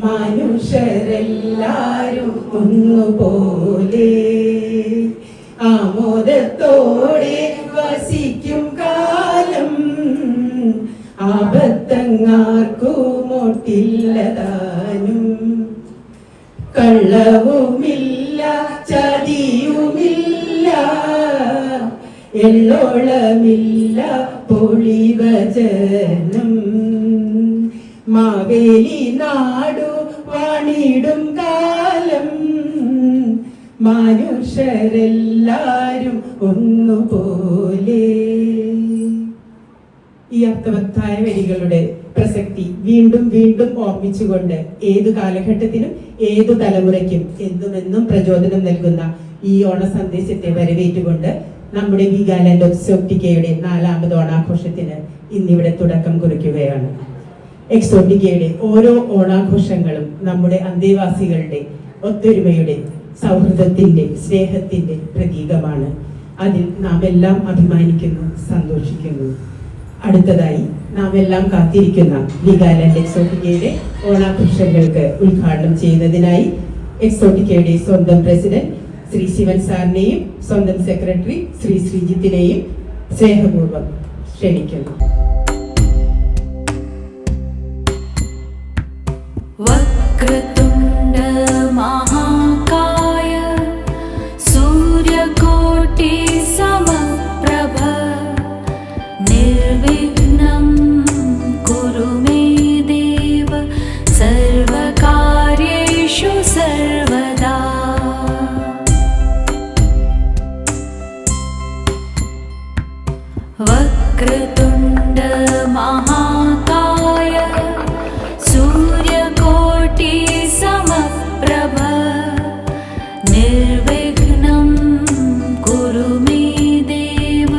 മനുഷ്യരെല്ലാരും ഒന്നുപോലെ ആമോദത്തോടെ വസിക്കും കാലം ആപത്തങ്ങാർക്കുമൊട്ടില്ലതാനും കള്ളവുമില്ല ചതിയുമില്ല എള്ളോളമില്ല പൊളിവചനം മാവേലി നാടു വാണിടും കാലം മനുഷ്യരെല്ലാരും ഒന്നുപോലെ. ഈ അർത്ഥവത്തായ വരികളുടെ പ്രസക്തി വീണ്ടും വീണ്ടും ഓർമ്മിച്ചുകൊണ്ട് ഏതു കാലഘട്ടത്തിനും ഏതു തലമുറയ്ക്കും എന്നുമെന്നും പ്രചോദനം നൽകുന്ന ഈ ഓണ സന്ദേശത്തെ വരവേറ്റുകൊണ്ട് നമ്മുടെ വീഗാലാൻഡ് എക്സോട്ടിക്കയുടെ 4ാമത് ഓണാഘോഷത്തിന് ഇന്നിവിടെ തുടക്കം കുറിക്കുകയാണ്. എക്സോട്ടിക്കയുടെ ഓരോ ഓണാഘോഷങ്ങളും നമ്മുടെ അന്തേവാസികളുടെ ഒത്തൊരുമയുടെ, സൗഹൃദത്തിന്റെ, സ്നേഹത്തിന്റെ പ്രതീകമാണ്. അതിൽ നാം എല്ലാം അഭിമാനിക്കുന്നു, സന്തോഷിക്കുന്നു. അടുത്തതായി നാം എല്ലാം കാത്തിരിക്കുന്ന വീഗാലാൻഡ് എക്സോട്ടിക്കയുടെ ഓണാഘോഷങ്ങൾക്ക് ഉദ്ഘാടനം ചെയ്യുന്നതിനായി എക്സോട്ടിക്കയുടെ സ്വന്തം പ്രസിഡന്റ് ശ്രീ ശിവൻ സാറിനെയും സ്വന്തം സെക്രട്ടറി ശ്രീ ശ്രീജിത്തിനെയും സ്നേഹപൂർവ്വം ക്ഷണിക്കുന്നു. വക്രതുണ്ഡ മഹാകായ സൂര്യകോടി സമപ്രഭ നിർവിഘ്നം കുരു മേ ദേവ സർവകാര്യേഷു സർവദാ. വക്രതുണ്ഡ മഹാകായ സൂര്യകോടി സമപ്രഭ നിർവിഘ്നം കുരു മേ ദേവ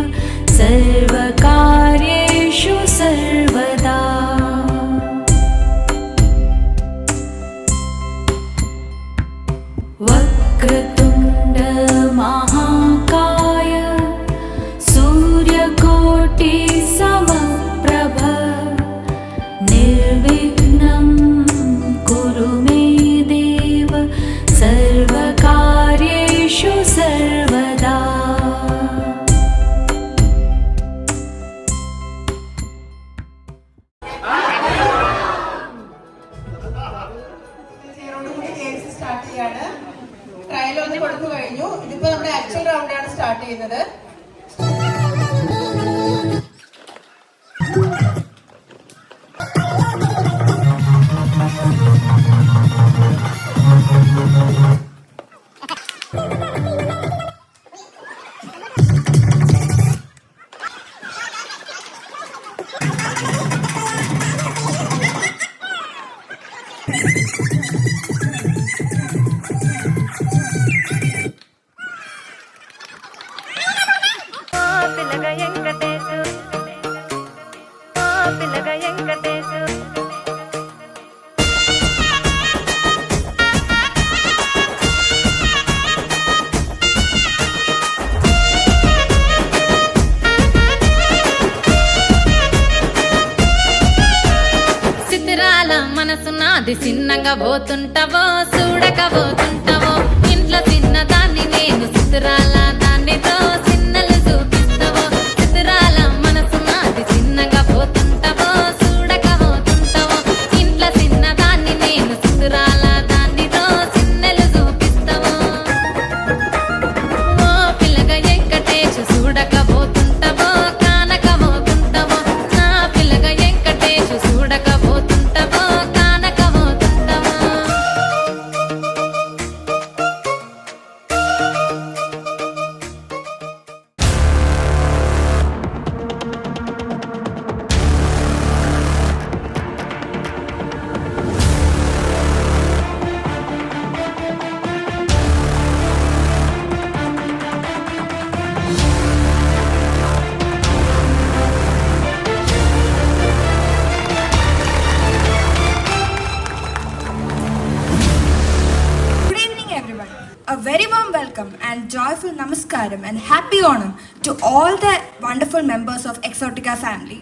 സർവകാര്യേഷു സർവദാ. വക്രതുണ്ഡ മഹാകായ സൂര്യകോടി സമപ്രഭ നിർവിഘ്നം കുരു മേ ദേവ സർവകാര്യേഷു സർവദാ. ട്രയൽ ഒന്ന് കൊടുത്തു കഴിഞ്ഞു. ഇതിപ്പോ നമ്മുടെ ആക്ച്വൽ റൗണ്ടാണ് സ്റ്റാർട്ട് ചെയ്യുന്നത്. మనసున్నది చిన్నగా పోతుంటావో చూడకపోతుంటావో ఇంట్లో చిన్నదాన్ని నేను చిత్రాల దానితో చిన్నలు చూపిస్తావో చిత్రాల మనసున్నది చిన్నగా పోతుంటావో చూడకపోతుంటావో ఇంట్లో చిన్నదాన్ని నేను చిత్రాల దానితో చిన్నలు చూపిస్తావో. ఓ పిల్లగా వెంకటేశు చూడకపోతుంటావో కానకపోతుంటావో నా పిల్లగా Venkatesu చూడకపోతుంటావో కానకపోతుంటావో. A very warm welcome and joyful namaskaram and happy Onam to all the wonderful members of Exotica family.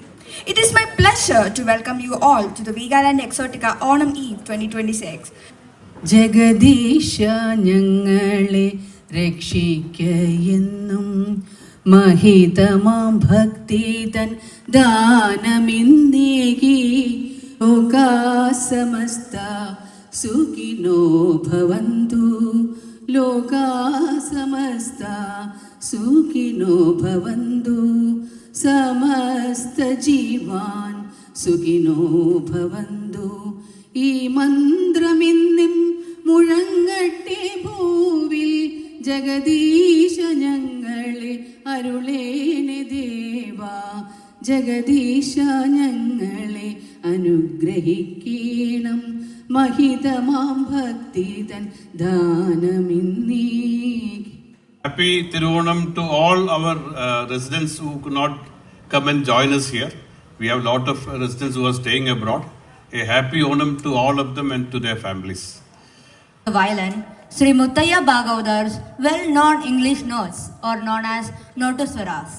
It is my pleasure to welcome you all to the Vegaland Exotica Onam Eve 2026. ജഗദീശ ഞങ്ങളെ രക്ഷിക്കയെന്നും മഹിതമാം ഭക്തി തൻ ദാനമിന്നേകി ലോകാസമസ്ത സുഖിനോ ഭവന്തു ലോകാസമസ്ത സുഖിനോ ഭവന്തു സമസ്ത ജീവാൻ സുഖിനോ ഭവന്തു ഈ മന്ത്രമിന്നും മുഴങ്ങട്ടെ ഭൂവിൽ ജഗദീശ ഞങ്ങളെ അരുളേണെ ദേവാ ജഗദീശ ഞങ്ങളെ അനുഗ്രഹിക്കണം മഹിതമാം ഭക്തി തൻ ദാനമിന്നീ. Happy Tiruvonam to all our residents who could not come and join us here. We have a lot of residents who are staying abroad. A happy Onam to all of them and to their families. Violin, Sri Muttaya Bhagavatar's well-known English notes are known as Notuswaras.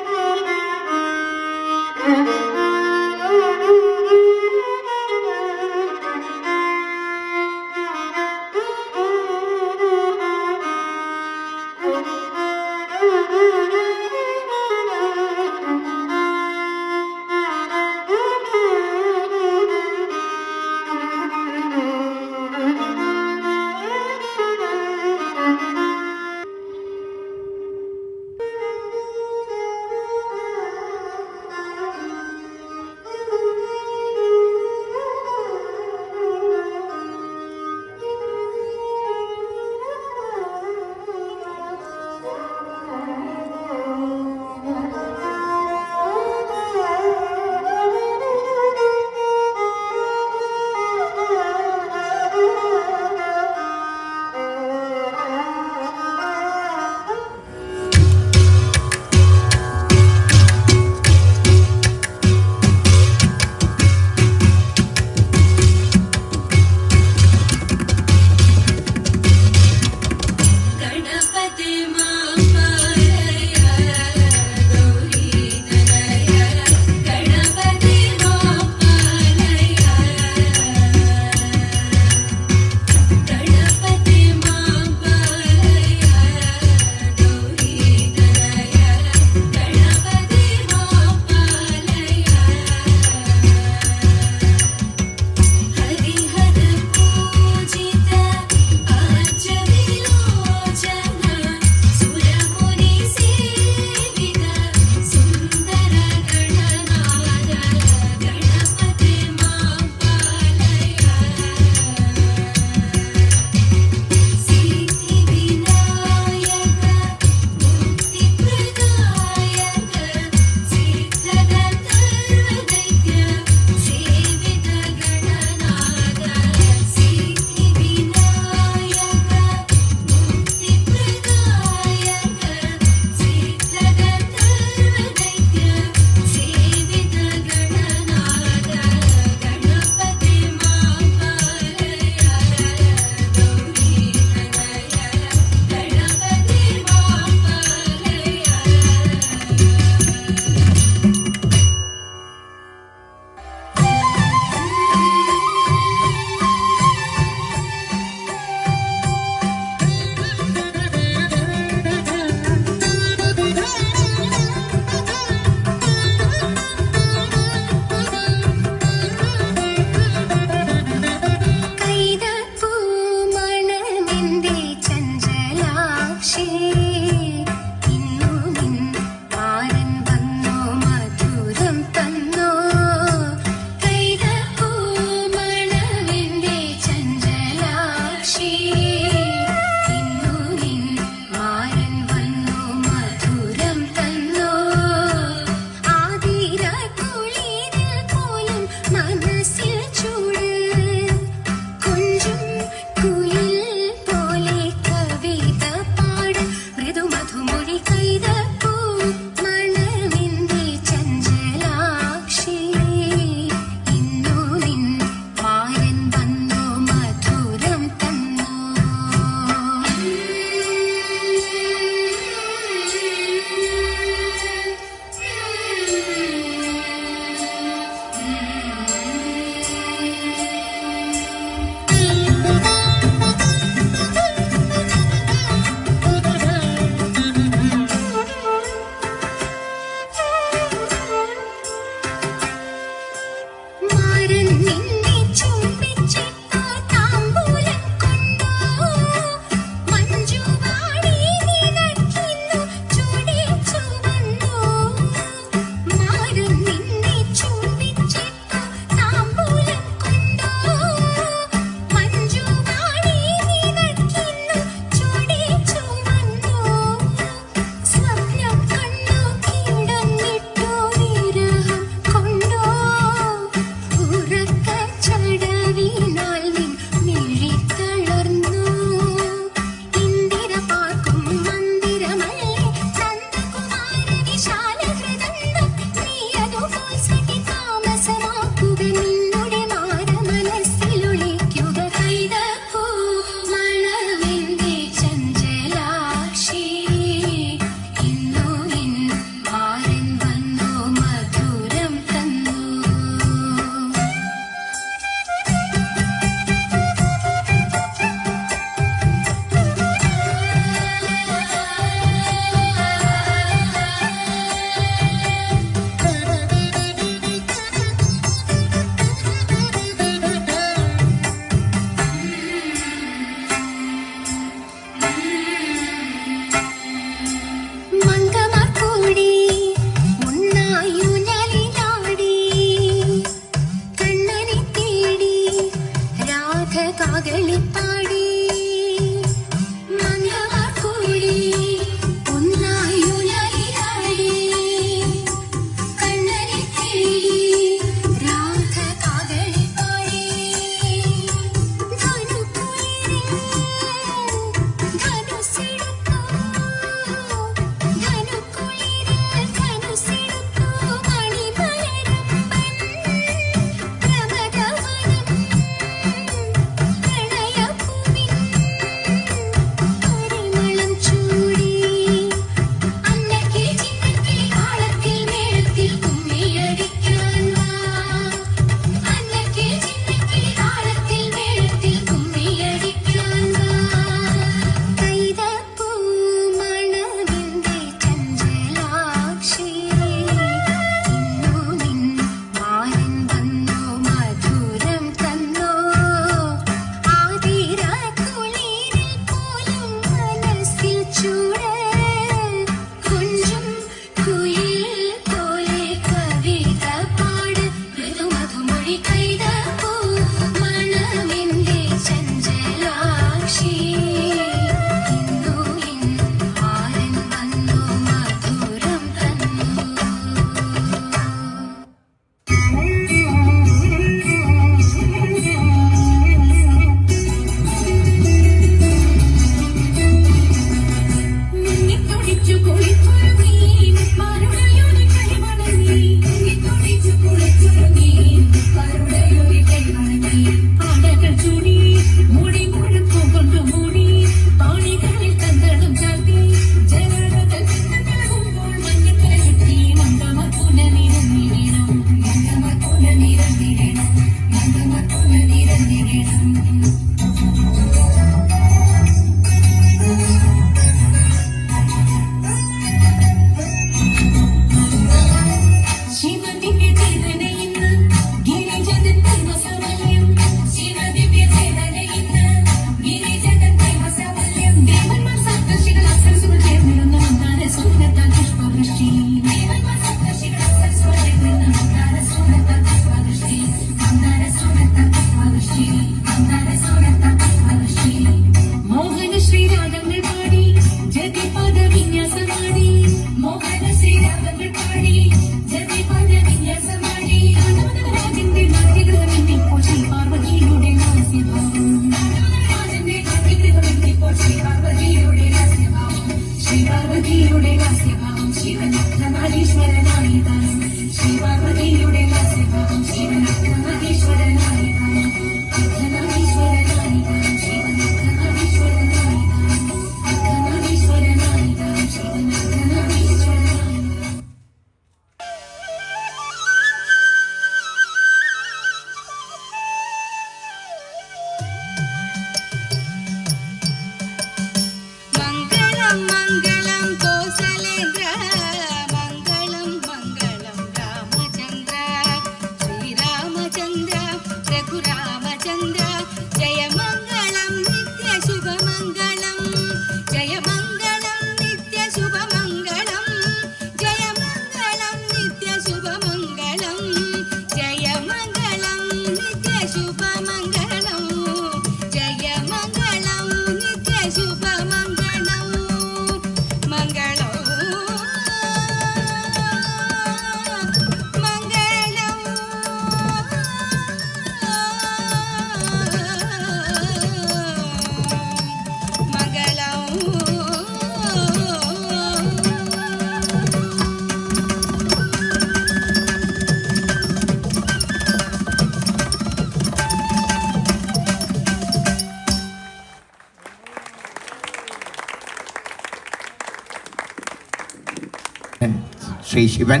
Shri Shivan,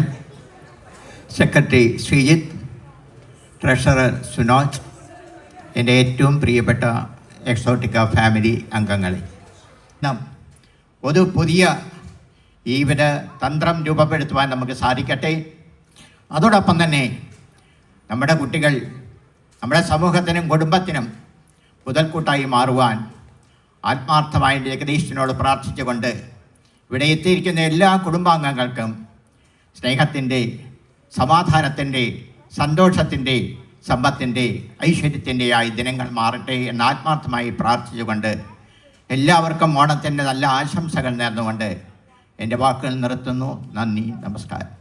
secretary Sreejith, treasurer Sunoj, എൻ്റെ ഏറ്റവും പ്രിയപ്പെട്ട Exotica family അംഗങ്ങളെ, നാം ഒരു പുതിയ ജീവിത തന്ത്രം രൂപപ്പെടുത്തുവാൻ നമുക്ക് സാധിക്കട്ടെ. അതോടൊപ്പം തന്നെ നമ്മുടെ കുട്ടികൾ നമ്മുടെ സമൂഹത്തിനും കുടുംബത്തിനും മുതൽക്കൂട്ടായി മാറുവാൻ ആത്മാർത്ഥമായ ജഗദീശനോട് പ്രാർത്ഥിച്ചുകൊണ്ട് ഇവിടെ എത്തിയിരിക്കുന്ന എല്ലാ കുടുംബാംഗങ്ങൾക്കും സ്നേഹത്തിൻ്റെ, സമാധാനത്തിൻ്റെ, സന്തോഷത്തിൻ്റെ, സമ്പത്തിൻ്റെ, ഐശ്വര്യത്തിൻ്റെയായി ദിനങ്ങൾ മാറട്ടെ എന്ന് ആത്മാർത്ഥമായി പ്രാർത്ഥിച്ചുകൊണ്ട് എല്ലാവർക്കും ഓണത്തിൻ്റെ നല്ല ആശംസകൾ നേർന്നുകൊണ്ട് എൻ്റെ വാക്കുകൾ നിർത്തുന്നു. നന്ദി, നമസ്കാരം.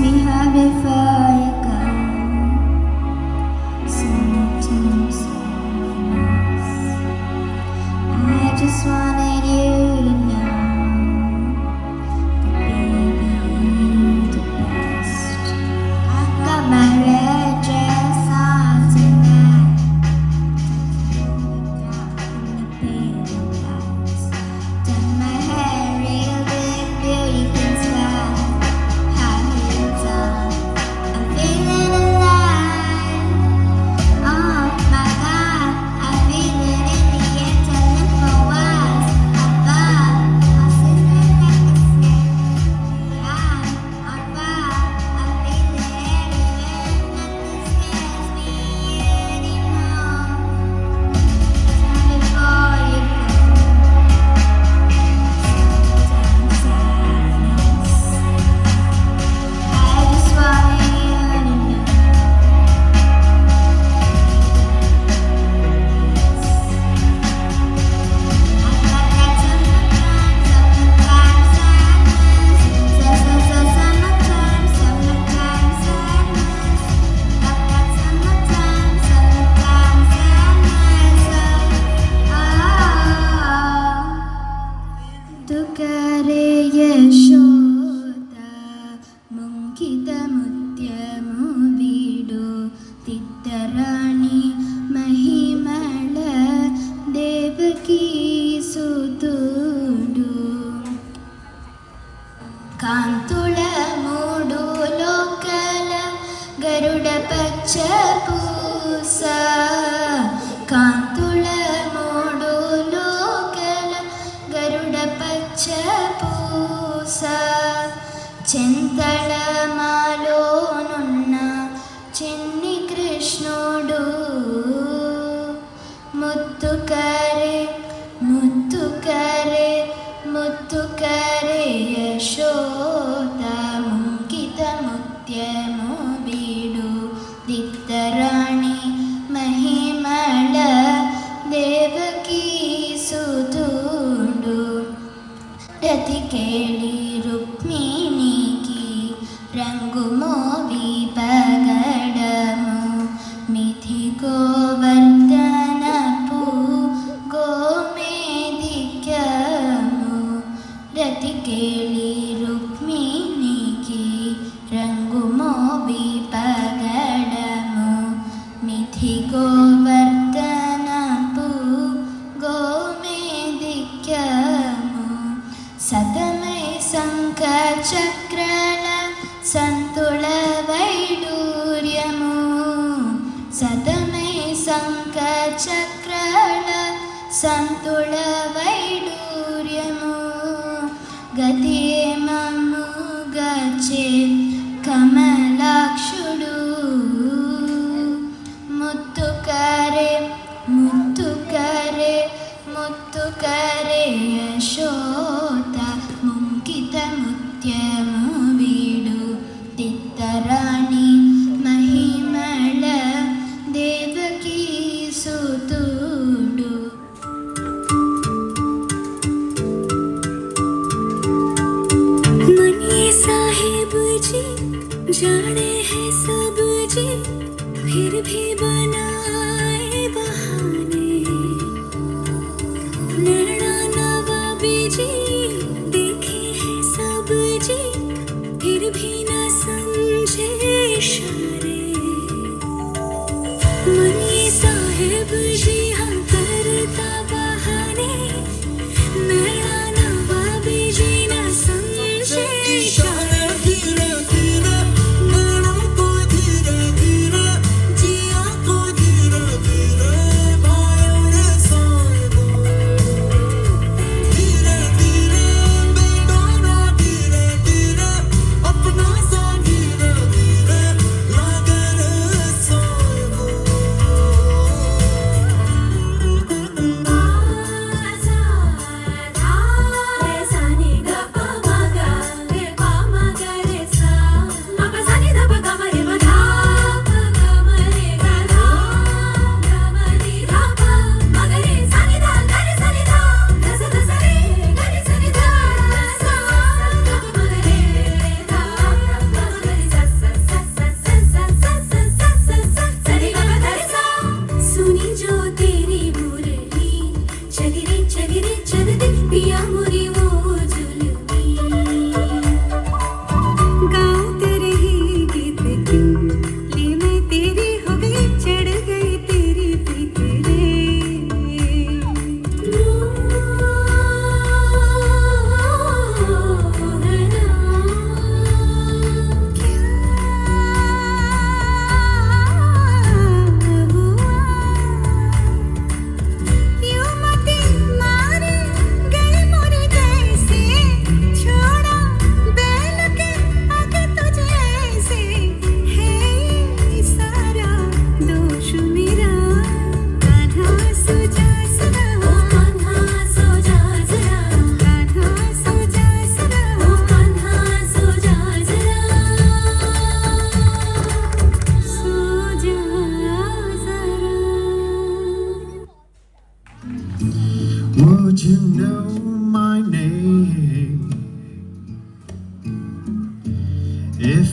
sweetheart, before you go. Sometimes I just wanted you to know that baby, you're the best. I got my red dress on tonight, in the baby lights. Done my hair real good, beauty can style. High heels on, I'm feeling alive. Oh my God, I feel it in the air, telling for wise. Above, my sister like a snake. Beyond, on fire, I feel it everywhere. Nothing scares me anymore. Before you go. I just wanted you to know. I got that summertime sadness. Summertime sadness. Got that summertime sadness. Tu kare yashoda munkita mutyamu vidu tittarani mahimala devaki sutudu కాంతుల మూడు లోకల గరుడ పచ్చ పూస కాంతుల మూడు లోకల గరుడ పచ్చ పూస చింతల మాలోనున్న చిన్ని కృష్ణుడు ముత్తు కరే ముత్తు కరే ముత్తు కరే యశోద ముంకిత ముత్యము వీడు దిత్తరాణి మహిమల దేవకీ సుతుడు రతి కేళి రుక్మిణికి రంగు మోవి పగడము మిథి గోవర్ధనపు గోమేధిక్యము రతి కేళి రుక్మిణికి రంగు మోవి పగడము మిథి గోవర్ధనపు గోమేధిక్యము సతమై శంఖ చక్రల సంతుళ వైడూర్యము సతమై శంఖ చక్రల సంతుళ వైడూర్యము గతిమము గచే కమలాక్షుడు ముత్తు కరే ముత్తు కరే ముత్తు కరే యశోద ముంకిత ముత్యము వీడు తిత్తరాణి మహిమల దేవకీ సుతుడు मनी साहिब जी जाने हैं सब जी फिर भी बनाए बहाने नैना नवाबी जी देखे हैं सब जी फिर भी न समझे इशारे मनी साहिब जी हम करता बहाने नैना नवाबी जी न समझे इशारे धीरे धीरे नैनों को धीरे धीरे जिया को धीरे धीरे भाइयों ने साहिबो धीरे धीरे बेडोरा धीरे धीरे अपना सा धीरे धीरे लागे रे साहिबो आजा धा रे सानी ग प म ग रे पा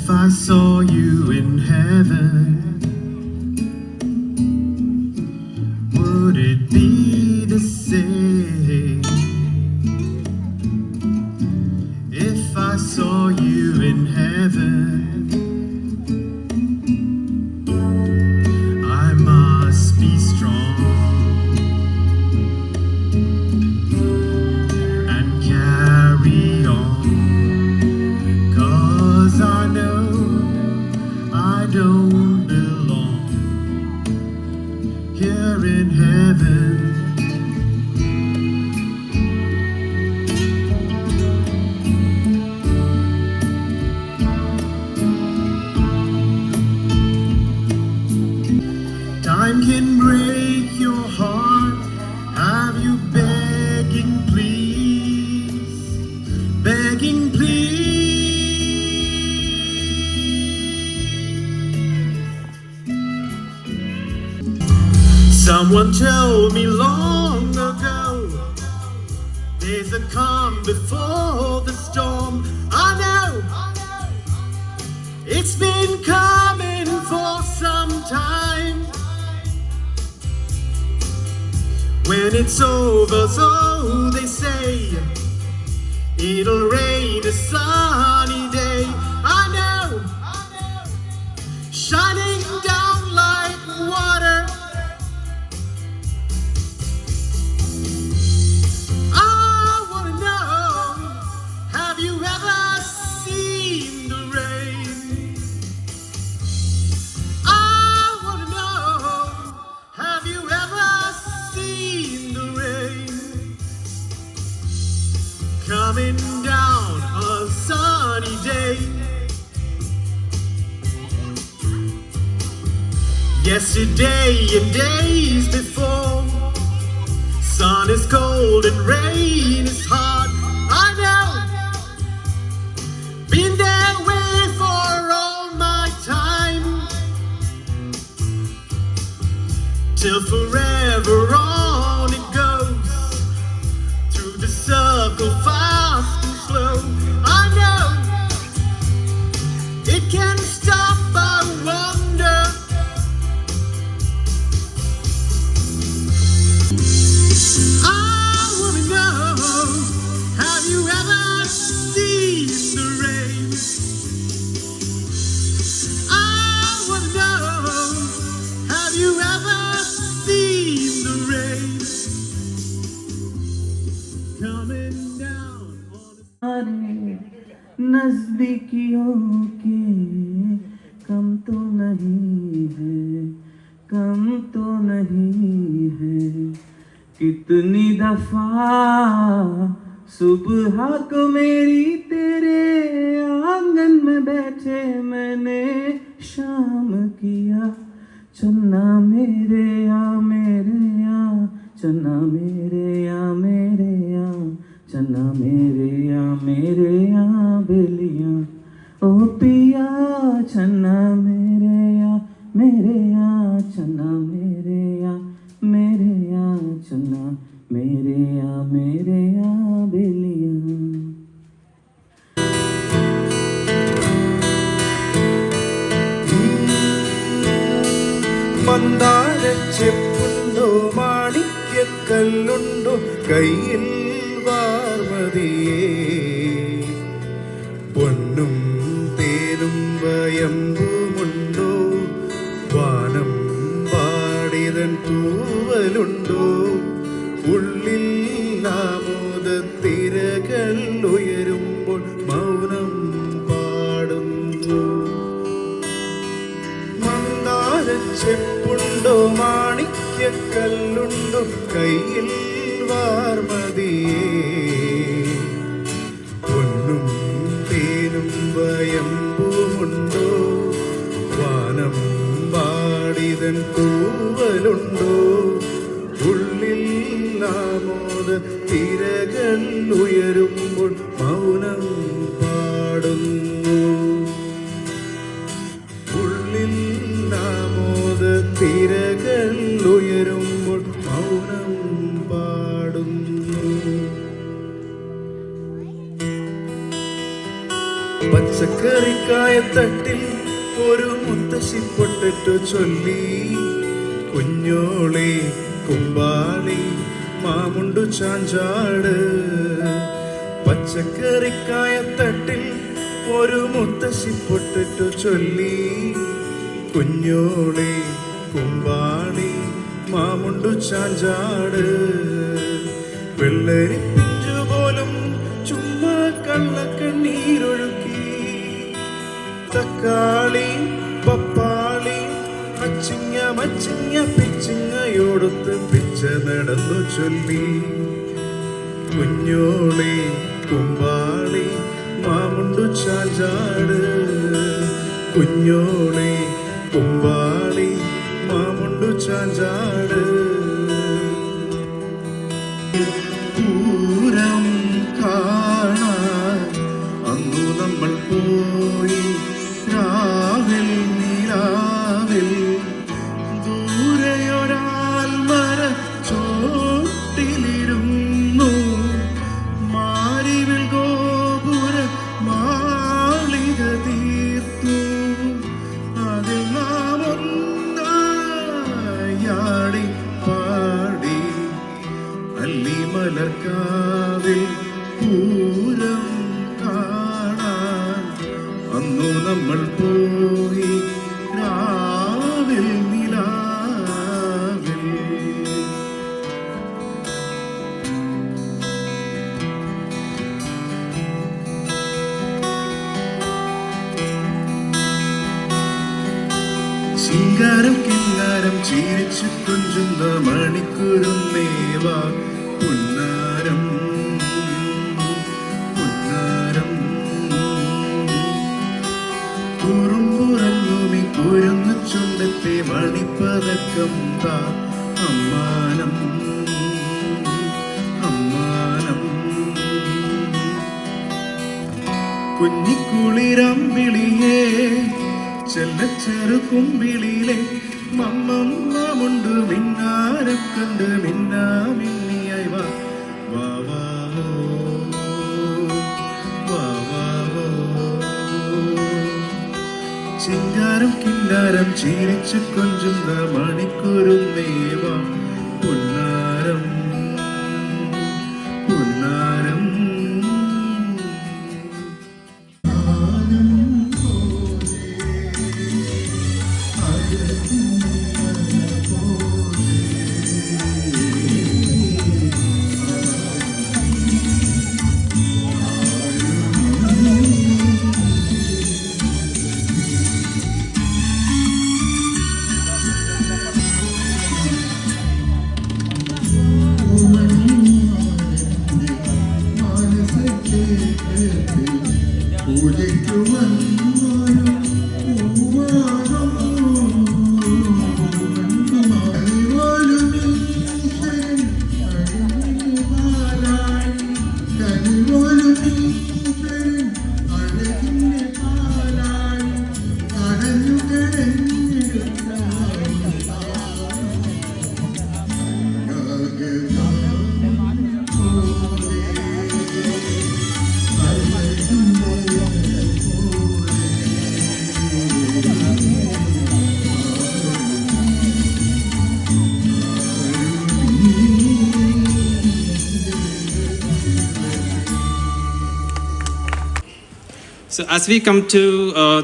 If I saw you in heaven, would it be the same? If I saw you in heaven, I must be strong and carry on, 'cause I know I don't belong here in heaven. Time can break your heart, have you begging please, begging please. Someone told me long ago, there's a calm before the storm. I know it's been coming for some time. When it's over, so they say, it'll rain a sunny day. I know, shining down like water. I wanna know, have you ever seen the rain? I wanna know, have you ever seen the rain coming down on a sunny day? Yesterday and days before, sun is cold and rain is hot. I know, been that way for all my time, till forever on it goes, through the circle fast and slow. I know, it can stop, I wonder. I wanna know, have you ever seen the rain? I wanna know, have you ever seen the rain coming down on नजदीकियों के कम तो नहीं है, कम तो नहीं है। कितनी दफा सुबह को मेरी तेरे आंगन में बैठे मैंने शाम किया। चन्ना मेरे या मेरे या, चन्ना मेरे या मेरे या, चन्ना मेरे या मेरे या बेलिया। ओ पिया चन्ना मेरे या मेरे या, चन्ना मेरे या मेरे या, चन्ना मेरे या मेरे या बेलिया। മന്ദാരച്ചെപ്പുണ്ടോ മാണിക്യക്കല്ലുണ്ടോ കയ്യിൽ വാർമതിയേ, പൊന്നും തേനും വയമ്പുമുണ്ടോ, വാനം പാടിതൻ തൂവലുണ്ടോ, ഉള്ളിൽ ആമോദത്തിരകൾ ഉയരുമ്പോൾ മൗനം പാടുന്നു. മന്ദാരച്ചെപ്പുണ്ടോ മാണിക്യക്കല്ലുണ്ടോ കയ്യിൽ വാർമതിയേ, പൊന്നും തേനും വയമ്പുമുണ്ടോ, വാനം പാടിതൻ തൂവലുണ്ടോ, ഉള്ളിൽ ആമോദ തിരകൾ ഉയരുമ്പോൾ മൗനം പാടുന്നു. ഉള്ളിൽ ആമോദ തിരകൾ ഉയരുമ്പോൾ മൗനം പാടുന്നു. പച്ചക്കറിക്കായത്തട്ടിൽ ഒരു മുത്തശ്ശി പൊട്ടിട്ടു ചൊല്ലി, കുഞ്ഞോളെ കുമ്പാളി മാമുണ്ടു ചാഞ്ചാട്. പച്ചക്കറിക്കായത്തട്ടിൽ ഒരു മുത്തശ്ശി പൊട്ടിട്ടു ചൊല്ലി, കുഞ്ഞോളെ കുമ്പാളി മാമുണ്ടു ചാഞ്ചാട്. വെള്ളരി പിഞ്ചു പോലും ചുമ്മാ കള്ളക്കണ്ണീരൊഴുക്കി, തക്കാളി പപ്പാളി അച്ചിങ്ങ മച്ചിങ്ങ പിച്ചിങ്ങയോടൊത്ത് പിച്ച നടന്നു ചൊല്ലി, കുഞ്ഞോളെ കുമ്പാളി മാമുണ്ടു ചാഞ്ചാട്. കുഞ്ഞോളെ കുമ്പാളി മാമുണ്ടു ചാഞ്ചാട്. പൂരം കാണാൻ അന്നു നമ്മൾ പോയി, രാവിൽ നിലാവിൽ ദൂരെയൊരാൽ മരച്ചോട്ടിലിരുന്നു, മാരിവിൽ ഗോപുര മാളിക തീർത്തു. അതിൽ നാം ഒന്നായാടി പാടി, അല്ലിമലർക്കാവിൽ പൂരം കാണാൻ അന്നു നമ്മൾ പോയി, രാവിൽ നിലാവിൽ. ശിങ്കാരം കിന്നാരം ചിരിച്ചു കൊഞ്ചുന്ന മണിക്കൂറും നേവാ, പുന്നാരം പുന്നാരം. കുറുമ്പുറങ്ങുമി കുരുന്നു ചുണ്ടത്തെ മണിപ്പതക്കം താ, അമ്മാനം അമ്മാനം. കുഞ്ഞിക്കുളിരമ്പിളിയേ ചെല്ലച്ചെറു കുമ്പിളിയിലെ മമ്മമ്മമുണ്ട് മിന്നാരം കണ്ട് മിന്നാ മിന്നിയായി വാ വാ വാ വാ വാ. ചിങ്കാരം കിന്നാരം ചിരിച്ചു കൊഞ്ചുന്ന മണിക്കൂറും നേവാ, പുന്നാരം പുന്നാരം. So as we come to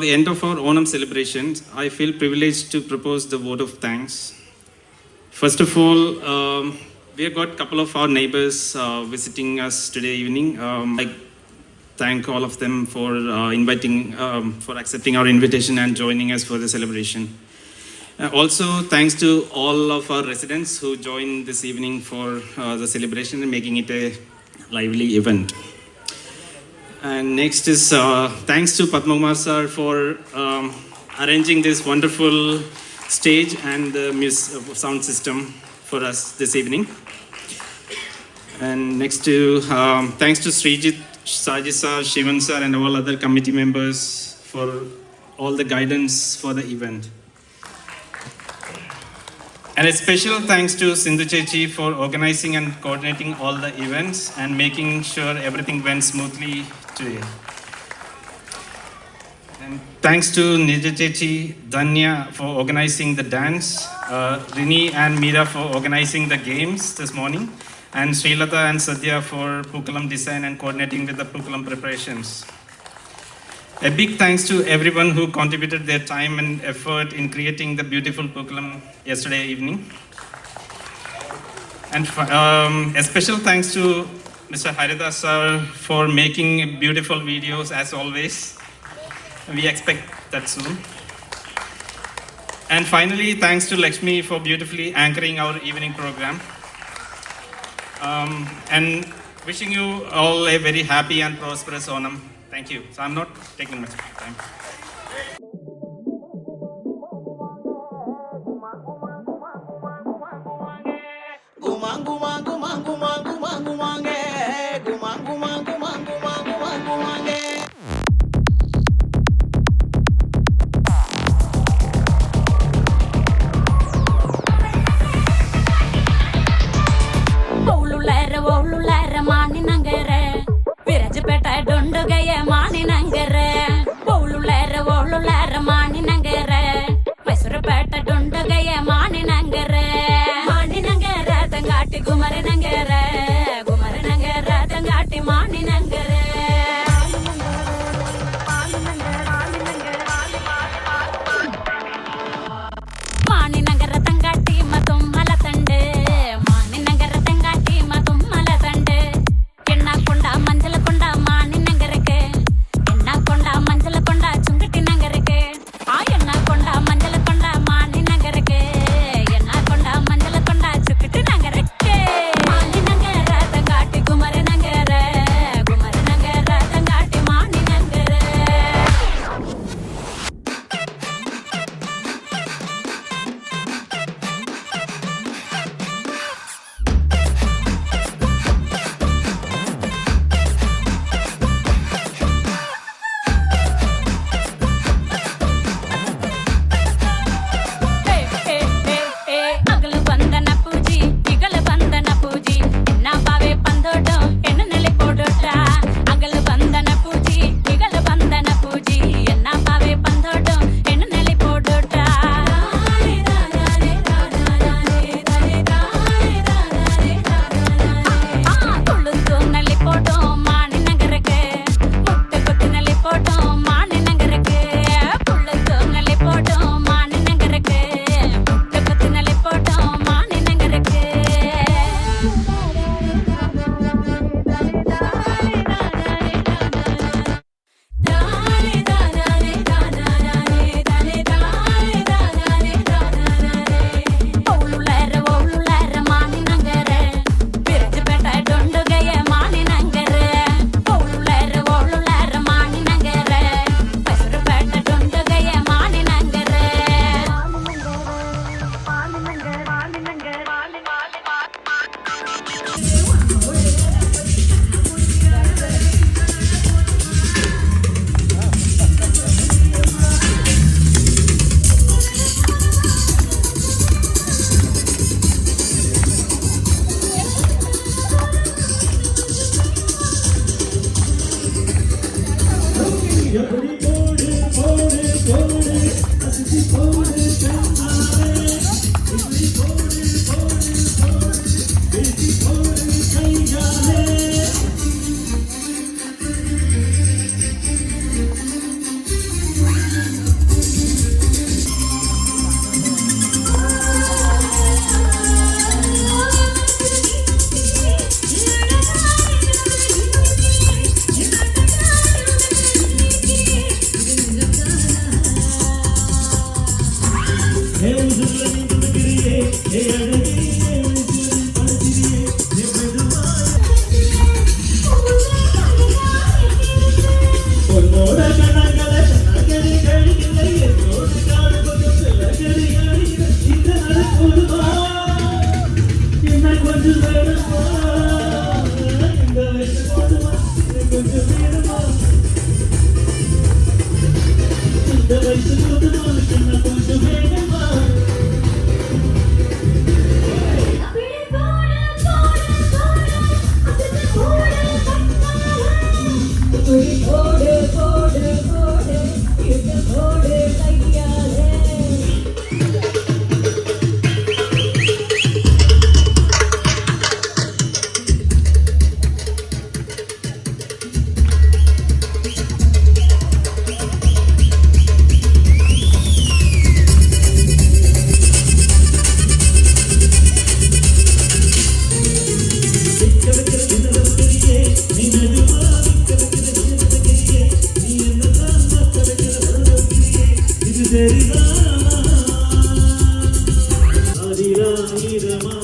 the end of our Onam celebrations, I feel privileged to propose the vote of thanks. First of all, we have got a couple of our neighbors visiting us today evening. I thank all of them for for accepting our invitation and joining us for the celebration. Also, thanks to all of our residents who joined this evening for the celebration and making it a lively event. And next is thanks to Padma Kumar sir for arranging this wonderful stage and the sound system for us this evening. And next to thanks to Srijit, Saji sir, Shivan sir and all other committee members for all the guidance for the event. And a special thanks to Sindhu Chechi for organizing and coordinating all the events and making sure everything went smoothly today. And thanks to Nija Chechi, Danya for organizing the dance, Rini and Meera for organizing the games this morning, and Srilata and Sadhya for Pukalam design and coordinating with the Pukalam preparations. A big thanks to everyone who contributed their time and effort in creating the beautiful Pukalam yesterday evening. And a special thanks to Mr. Haridas sir for making beautiful videos as always. We expect that soon. And finally, thanks to Lakshmi for beautifully anchoring our evening program. And wishing you all a very happy and prosperous Onam. Thank you. So I'm not taking much time.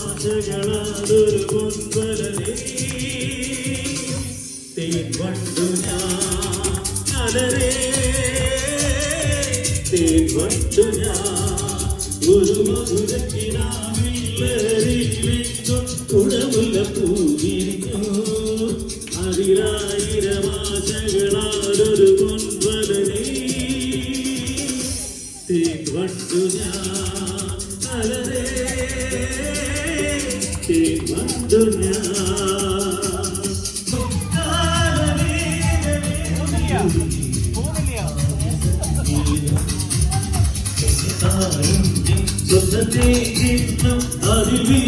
അതിരായിരമാശകളാതൊരു പൊൻവലനേ തേൻ വണ്ടു ഞാൻ അലരേ തേൻ വണ്ടു ഞാൻ ഒരു മധുരക്കിനാവില്ലെങ്ങും കുടമുല്ല പൂവിരിഞ്ഞു അതിരായിരമാശകളാതൊരു പൊൻവലനേ തേൻ വണ്ടു ഞാൻ അലരേ തേൻ വണ്ടു ഞാൻ സ്വന്തത്തെ അറിവീ